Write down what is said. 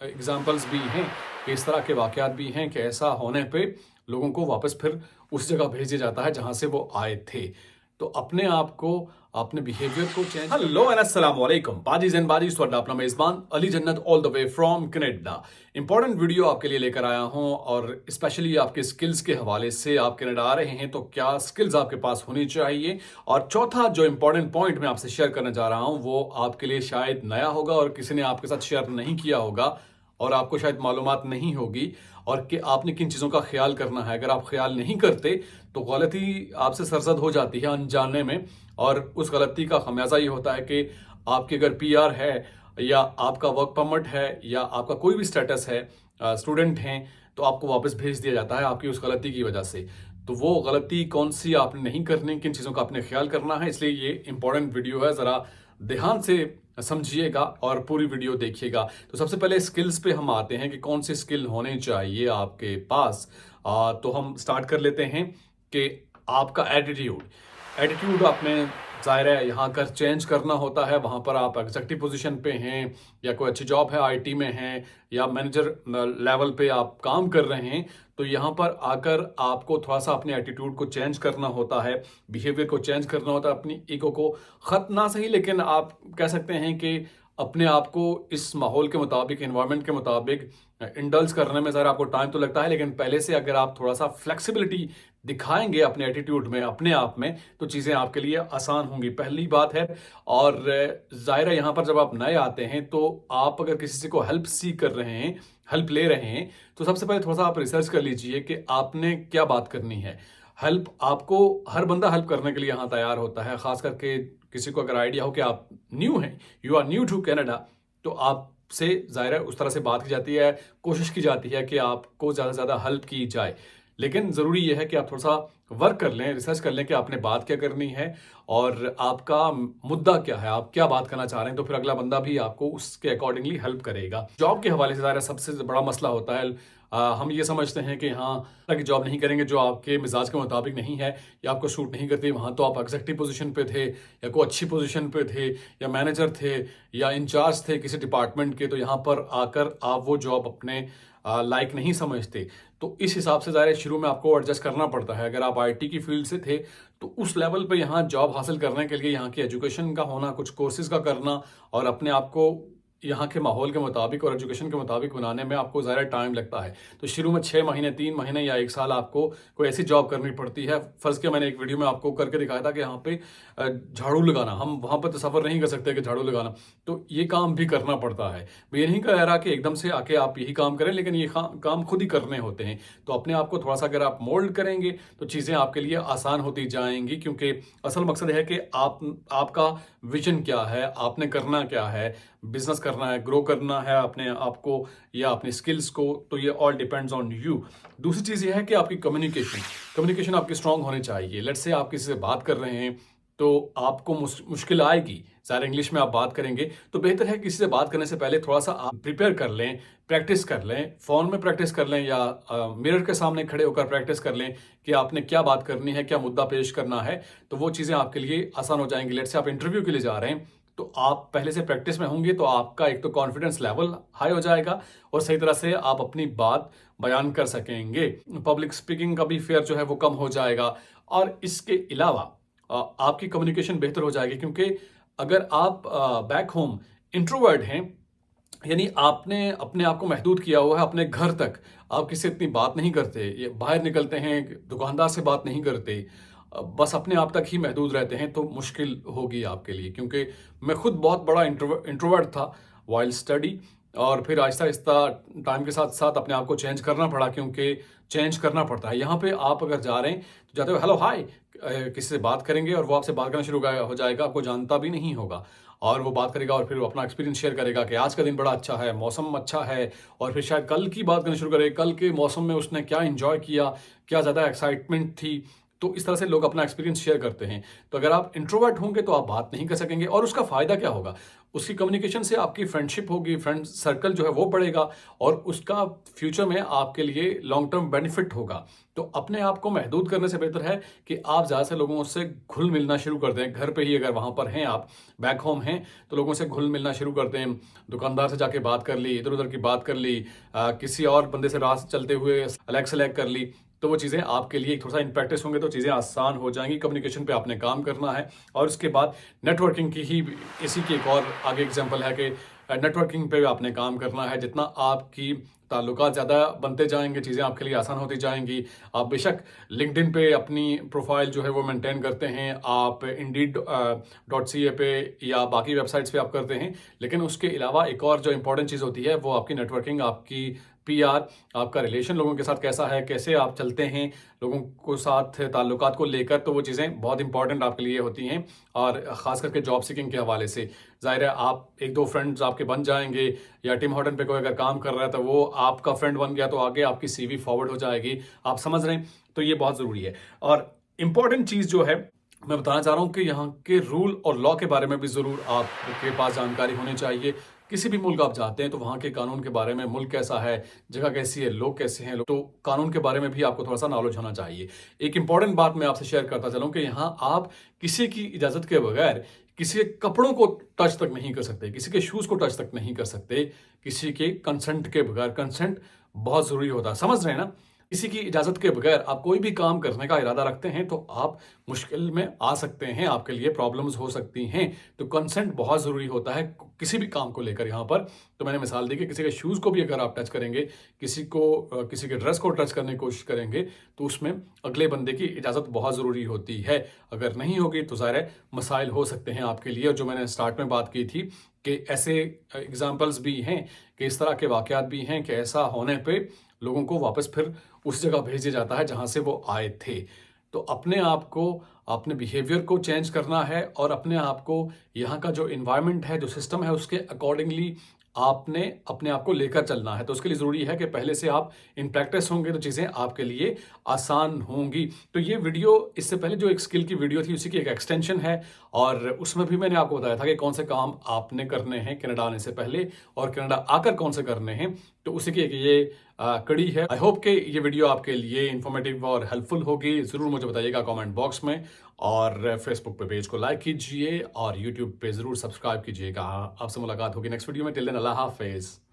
Examples भी हैं कि इस तरह के वाक़यात भी हैं कि ऐसा होने पे लोगों को वापस फिर उस जगह भेजा जाता है जहाँ से वो आए थे। तो अपने आप को, अपने बिहेवियर को चेंज। हेलो एंड अस्सलाम वालेकुम, बाजीज़ एंड बाजीज़, ਤੁਹਾਡਾ अपना मेज़बान अली जन्नत all the way from Canada. Important video आपके लिए लेकर आया हूँ और स्पेशली आपके स्किल्स के हवाले से। आप कनाडा आ रहे हैं तो क्या स्किल्स आपके पास होनी चाहिए। और चौथा जो इंपॉर्टेंट पॉइंट मैं आपसे शेयर करना चाह रहा हूँ वो आपके लिए शायद नया होगा और किसी ने आपके साथ शेयर नहीं किया होगा और आपको शायद मालूमात नहीं होगी और कि आपने किन चीज़ों का ख्याल करना है। अगर आप ख्याल नहीं करते तो गलती आपसे सरजद हो जाती है अनजाने में, और उस गलती का खमियाजा ये होता है कि आपकी अगर पीआर है या आपका वर्क परमिट है या आपका कोई भी स्टेटस है, स्टूडेंट हैं, तो आपको वापस भेज दिया जाता है आपकी उस गलती की वजह से। तो वो गलती कौन सी आपने नहीं करनी, किन चीज़ों का आपने ख्याल करना है, इसलिए ये इंपॉर्टेंट वीडियो है। ज़रा ध्यान से समझिएगा और पूरी वीडियो देखिएगा। तो सबसे पहले स्किल्स पे हम आते हैं कि कौन सी स्किल होने चाहिए आपके पास। तो हम स्टार्ट कर लेते हैं कि आपका एटीट्यूड। एटीट्यूड आपने ज़ाहिर है यहाँ कर चेंज करना होता है। वहाँ पर आप एग्जेक्टिव पोजीशन पे हैं या कोई अच्छी जॉब है, आईटी में हैं या मैनेजर लेवल पे आप काम कर रहे हैं, तो यहाँ पर आकर आपको थोड़ा सा अपने एटीट्यूड को चेंज करना होता है, बिहेवियर को चेंज करना होता है, अपनी ईगो को ख़त्म ना सही लेकिन आप कह सकते हैं कि अपने आप को इस माहौल के मुताबिक, इन्वायरमेंट के मुताबिक इंडल्ज करने में ज़रा आपको टाइम तो लगता है, लेकिन पहले से अगर आप थोड़ा सा फ्लेक्सिबिलिटी दिखाएंगे अपने एटीट्यूड में, अपने आप में, तो चीज़ें आपके लिए आसान होंगी, पहली बात है। और ज़ाहिर है यहाँ पर जब आप नए आते हैं तो आप अगर किसी से को हेल्प सीख कर रहे हैं, हेल्प ले रहे हैं, तो सबसे पहले थोड़ा सा आप रिसर्च कर लीजिए कि आपने क्या बात करनी है। हेल्प आपको, हर बंदा हेल्प करने के लिए यहाँ तैयार होता है, खास करके किसी को अगर आइडिया हो कि आप न्यू हैं, you are new to Canada, तो आपसे ज़ाहिर है उस तरह से बात की जाती है, कोशिश की जाती है कि आपको ज़्यादा से ज़्यादा हेल्प की जाए। लेकिन ज़रूरी यह है कि आप थोड़ा सा वर्क कर लें, रिसर्च कर लें कि आपने बात क्या करनी है और आपका मुद्दा क्या है, आप क्या बात करना चाह रहे हैं, तो फिर अगला बंदा भी आपको उसके अकॉर्डिंगली हेल्प करेगा। जॉब के हवाले से ज़ाहिर है सबसे बड़ा मसला होता है, हम ये समझते हैं कि हाँ, ताकि जॉब नहीं करेंगे जो आपके मिजाज के मुताबिक नहीं है या आपको सूट नहीं करती, वहाँ तो आप एग्जेक्टिव पोजीशन पे थे या कोई अच्छी पोजीशन पे थे या मैनेजर थे या इंचार्ज थे किसी डिपार्टमेंट के, तो यहाँ पर आकर आप वो जॉब अपने लाइक नहीं समझते। तो इस हिसाब से ज़ाहिर है शुरू में आपको एडजस्ट करना पड़ता है। अगर आप आईटी की फील्ड से थे तो उस लेवल पे यहाँ जॉब हासिल करने के लिए यहाँ की एजुकेशन का होना, कुछ कोर्सेज का करना और अपने आप को यहाँ के माहौल के मुताबिक और एजुकेशन के मुताबिक बनाने में आपको ज़्यादा टाइम लगता है। तो शुरू में 6 महीने, 3 महीने या 1 साल आपको कोई ऐसी जॉब करनी पड़ती है। फ़र्ज़ किया मैंने एक वीडियो में आपको करके दिखाया था कि यहाँ पे झाड़ू लगाना, हम वहाँ पर तसव्वुर नहीं कर सकते कि झाड़ू लगाना, तो ये काम भी करना पड़ता है। मैं ये नहीं कह रहा कि एकदम से आके आप यही काम करें, लेकिन ये काम खुद ही करने होते हैं। तो अपने आप को थोड़ा सा अगर आप मोल्ड करेंगे तो चीज़ें आपके लिए आसान होती जाएंगी, क्योंकि असल मकसद है कि आपका विजन क्या है, आपने करना क्या है, बिजनेस करना है, ग्रो करना है अपने आप को या अपनी स्किल्स को, तो ये ऑल डिपेंड्स ऑन यू। दूसरी चीज़ ये है कि आपकी कम्युनिकेशन आपकी स्ट्रांग होनी चाहिए। लेट्स से आप किसी से बात कर रहे हैं तो आपको मुश्किल आएगी, ज़्यादा इंग्लिश में आप बात करेंगे, तो बेहतर है किसी से बात करने से पहले थोड़ा सा आप प्रिपेयर कर लें, प्रैक्टिस कर लें, फ़ोन में प्रैक्टिस कर लें या मिरर के सामने खड़े होकर प्रैक्टिस कर लें कि आपने क्या बात करनी है, क्या मुद्दा पेश करना है, तो वो चीज़ें आपके लिए आसान हो जाएंगी। लेट्स से आप इंटरव्यू के लिए जा रहे हैं तो आप पहले से प्रैक्टिस में होंगे तो आपका एक तो कॉन्फिडेंस लेवल हाई हो जाएगा और सही तरह से आप अपनी बात बयान कर सकेंगे। पब्लिक स्पीकिंग का भी फेयर जो है वो कम हो जाएगा और इसके अलावा आपकी कम्युनिकेशन बेहतर हो जाएगी, क्योंकि अगर आप बैक होम इंट्रोवर्ट हैं, यानी आपने अपने आप को महदूद किया हुआ है अपने घर तक, आप किसी से इतनी बात नहीं करते, ये बाहर निकलते हैं दुकानदार से बात नहीं करते, बस अपने आप तक ही महदूद रहते हैं, तो मुश्किल होगी आपके लिए। क्योंकि मैं खुद बहुत बड़ा इंट्रोवर्ट था वाइल स्टडी, और फिर आहिस्ता आहिस्ता टाइम के साथ साथ अपने आप को चेंज करना पड़ा, क्योंकि चेंज करना पड़ता है। यहाँ पे आप अगर जा रहे हैं तो जाते हो हेलो हाय, किसी से बात करेंगे और वो आपसे बात करना शुरू हो जाएगा, आपको जानता भी नहीं होगा और वो बात करेगा और फिर वो अपना एक्सपीरियंस शेयर करेगा कि आज का दिन बड़ा अच्छा है, मौसम अच्छा है, और फिर शायद कल की बात करनी शुरू करे, कल के मौसम में उसने क्या एंजॉय किया, क्या ज़्यादा एक्साइटमेंट थी, तो इस तरह से लोग अपना एक्सपीरियंस शेयर करते हैं। तो अगर आप इंट्रोवर्ट होंगे तो आप बात नहीं कर सकेंगे और उसका फ़ायदा क्या होगा? उसकी कम्युनिकेशन से आपकी फ्रेंडशिप होगी, फ्रेंड सर्कल जो है वो बढ़ेगा और उसका फ्यूचर में आपके लिए लॉन्ग टर्म बेनिफिट होगा। तो अपने आप को महदूद करने से बेहतर है कि आप ज़्यादा से लोगों से घुल-मिलना शुरू कर दें। घर पे ही अगर वहाँ पर हैं आप, बैक होम हैं, तो लोगों से घुल-मिलना शुरू कर दें। दुकानदार से जाके बात कर ली, इधर-उधर की बात कर ली, किसी और बंदे से राह से चलते हुए अलग-सलग कर ली। तो वो चीज़ें आपके लिए थोड़ा-सा इन प्रैक्टिस होंगे तो चीज़ें आसान हो जाएँगी। कम्युनिकेशन पे आपने काम करना है और उसके बाद नेटवर्किंग की ही इसी की एक और आगे एग्ज़ाम्पल है कि नेटवर्किंग पे आपने काम करना है। जितना आपकी ताल्लुकात ज़्यादा बनते जाएँगे, चीज़ें आपके लिए आसान होती जाएँगी। आप बेशक लिंक्डइन पे अपनी प्रोफ़ाइल जो है वो मेंटेन करते हैं, आप इंडीड .ca पे या बाकी वेबसाइट्स पे आप करते हैं, लेकिन उसके अलावा एक और जो इम्पोर्टेंट चीज़ होती है वो आपकी नेटवर्किंग, आपकी पीआर, आपका रिलेशन लोगों के साथ कैसा है, कैसे आप चलते हैं लोगों को साथ ताल्लुकात को लेकर, तो वो चीज़ें बहुत इंपॉर्टेंट आपके लिए होती हैं और ख़ास करके जॉब सीकिंग के हवाले से। ज़ाहिर है आप 1-2 फ्रेंड्स आपके बन जाएँगे या टिम हॉर्टन पे कोई अगर काम कर रहा है तो वो आपका फ्रेंड बन गया तो आगे आपकी सीवी फॉरवर्ड हो जाएगी। आप समझ रहे हैं? तो ये बहुत ज़रूरी है और इम्पॉर्टेंट चीज़ जो है मैं बताना चाह रहा हूँ कि यहाँ के रूल और लॉ के बारे में भी ज़रूर आपके पास जानकारी होनी चाहिए। किसी भी मुल्क आप जाते हैं तो वहाँ के कानून के बारे में, मुल्क कैसा है, जगह कैसी है, लोग कैसे हैं, तो कानून के बारे में भी आपको थोड़ा-सा नॉलेज होना चाहिए। एक इम्पॉर्टेंट बात मैं आपसे शेयर करता चलूँ कि यहाँ आप किसी की इजाज़त के बगैर किसी के कपड़ों को टच तक नहीं कर सकते, किसी के शूज़ को टच तक नहीं कर सकते, किसी के कंसेंट के बगैर। कंसेंट बहुत ज़रूरी होता है, समझ रहे हैं ना? किसी की इजाज़त के बगैर आप कोई भी काम करने का इरादा रखते हैं तो आप मुश्किल में आ सकते हैं, आपके लिए प्रॉब्लम्स हो सकती हैं। तो कंसेंट बहुत ज़रूरी होता है किसी भी काम को लेकर यहाँ पर। तो मैंने मिसाल दी कि किसी के शूज़ को भी अगर आप टच करेंगे, किसी के ड्रेस को टच करने की कोशिश करेंगे, तो उसमें अगले बंदे की इजाज़त बहुत ज़रूरी होती है। अगर नहीं होगी तो ज़ाहिर है मसाइल हो सकते हैं आपके लिए और जो मैंने स्टार्ट में बात की थी कि ऐसे एग्ज़ाम्पल्स भी हैं कि इस तरह के वाक़यात भी हैं कि ऐसा होने पे लोगों को वापस फिर उस जगह भेजा जाता है जहाँ से वो आए थे। तो अपने आप को, अपने बिहेवियर को चेंज करना है और अपने आप को यहाँ का जो एनवायरनमेंट है, जो सिस्टम है उसके अकॉर्डिंगली आपने अपने आप को लेकर चलना है। तो उसके लिए ज़रूरी है कि पहले से आप इन प्रैक्टिस होंगे तो चीज़ें आपके लिए आसान होंगी। तो ये वीडियो इससे पहले जो एक स्किल की वीडियो थी उसी की एक एक्सटेंशन है और उसमें भी मैंने आपको बताया था कि कौन से काम आपने करने हैं कनाडा आने से पहले और कनाडा आकर कौन से करने हैं। तो उसी की एक ये कड़ी है। आई होप कि ये वीडियो आपके लिए इन्फॉर्मेटिव और हेल्पफुल होगी। ज़रूर मुझे बताइएगा कमेंट बॉक्स में और फेसबुक पे पेज को लाइक कीजिए और यूट्यूब पे ज़रूर सब्सक्राइब कीजिएगा। आपसे मुलाकात होगी नेक्स्ट वीडियो में। टिल देन अल्लाह हाफ़िज़।